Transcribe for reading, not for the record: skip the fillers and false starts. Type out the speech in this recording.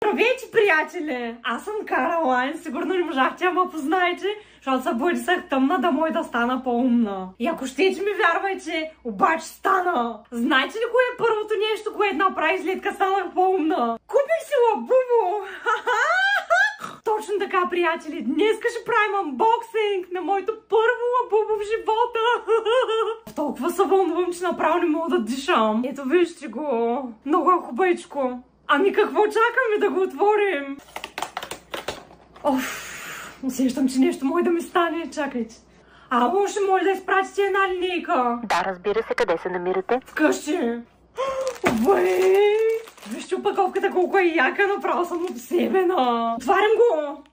Здравейте, приятели! Аз съм Каролайн, сигурно не можахте да ме познаете, защото се бъдисах тъмна да може да стана по-умна. И ако щете ми вярвайте, обаче стана! Знаете ли кое е първото нещо, което направих след като станах по-умна? Купих си лабубо! Точно така, приятели, днес ще правим анбоксинг на моето първо лабубо в живота. Толкова се вълнувам, че направо не мога да дишам. Ето вижте го, много е хубавичко. Ами какво чакаме да го отворим? Усещам, че нещо може да ми стане. Чакайте. Ало, ще може да изпратите една линейка? Да, разбира се, къде се намирате? Вкъщи. Вижте опаковката колко е яка, направо съм обсебена. Отварям го.